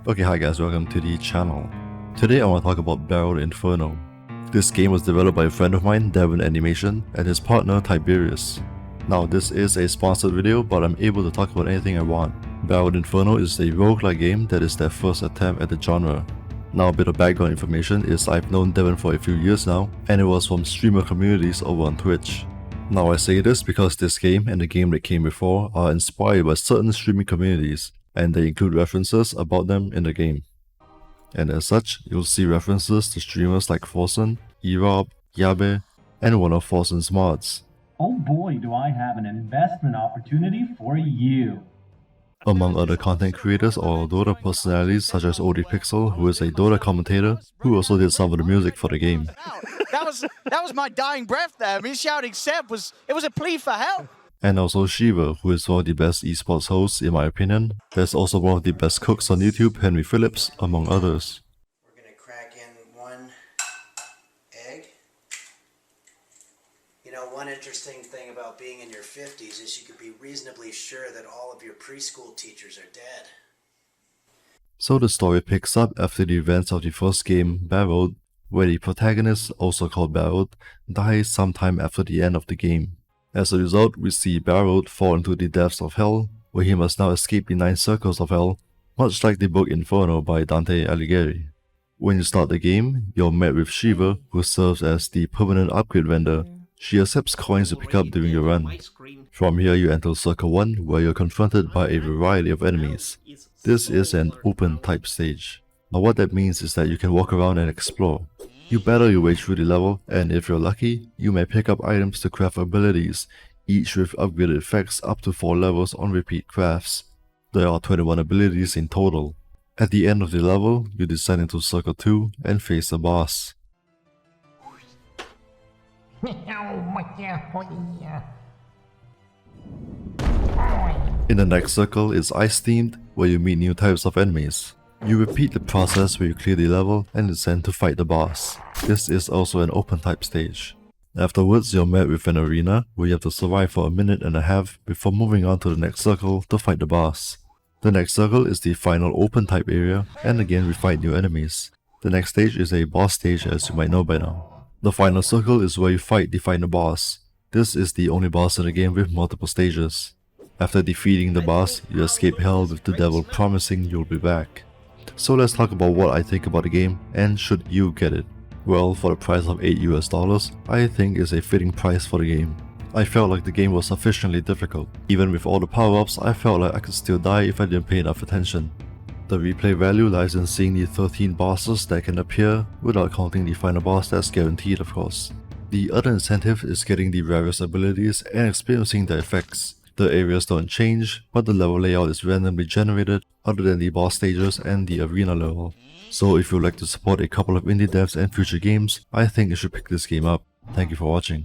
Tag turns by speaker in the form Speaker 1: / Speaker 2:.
Speaker 1: Okay, hi guys, welcome to the channel. Today I want to talk about Barold Inferno. This game was developed by a friend of mine, Devon Animation, and his partner Tiberius. Now this is a sponsored video, but I'm able to talk about anything I want. Barold Inferno is a roguelike game that is their first attempt at the genre. Now a bit of background information is I've known Devon for a few years now, and it was from streamer communities over on Twitch. Now I say this because this game and the game that came before are inspired by certain streaming communities, and they include references about them in the game. And as such, you'll see references to streamers like Forsen, Erob, Yabe, and one of Forsen's mods.
Speaker 2: Oh boy, do I have an investment opportunity for you.
Speaker 1: Among other content creators or Dota personalities such as ODPixel, who is a Dota commentator, who also did some of the music for the game.
Speaker 3: That was my dying breath there. Me shouting Seb was a plea for help.
Speaker 1: And also Shiva, who is one of the best esports hosts in my opinion. There's also one of the best cooks on YouTube, Henry Phillips, among others.
Speaker 4: We're going to crack in one egg. You know, one interesting thing about being in your 50s is you could be reasonably sure that all of your preschool teachers are dead.
Speaker 1: So the story picks up after the events of the first game, Barold, where the protagonist, also called Barold, dies sometime after the end of the game. As a result, we see Barold fall into the depths of hell, where he must now escape the 9 circles of hell, much like the book Inferno by Dante Alighieri. When you start the game, you're met with Shiva, who serves as the permanent upgrade vendor. She accepts coins to pick up during your run. From here you enter Circle 1, where you're confronted by a variety of enemies. This is an open type stage. Now what that means is that you can walk around and explore. You battle your way through the level, and if you're lucky, you may pick up items to craft abilities, each with upgraded effects up to 4 levels on repeat crafts. There are 21 abilities in total. At the end of the level, you descend into Circle 2 and face the boss. In the next circle is Ice Themed, where you meet new types of enemies. You repeat the process where you clear the level and descend to fight the boss. This is also an open type stage. Afterwards, you're met with an arena where you have to survive for a minute and a half before moving on to the next circle to fight the boss. The next circle is the final open type area, and again we fight new enemies. The next stage is a boss stage, as you might know by now. The final circle is where you fight the final boss. This is the only boss in the game with multiple stages. After defeating the boss, you escape hell with the devil promising you'll be back. So let's talk about what I think about the game, and should you get it? Well, for the price of $8 I think is a fitting price for the game. I felt like the game was sufficiently difficult. Even with all the power-ups, I felt like I could still die if I didn't pay enough attention. The replay value lies in seeing the 13 bosses that can appear, without counting the final boss that's guaranteed of course. The other incentive is getting the rarest abilities and experiencing the effects. The areas don't change, but the level layout is randomly generated other than the boss stages and the arena level. So if you'd like to support a couple of indie devs and future games, I think you should pick this game up. Thank you for watching.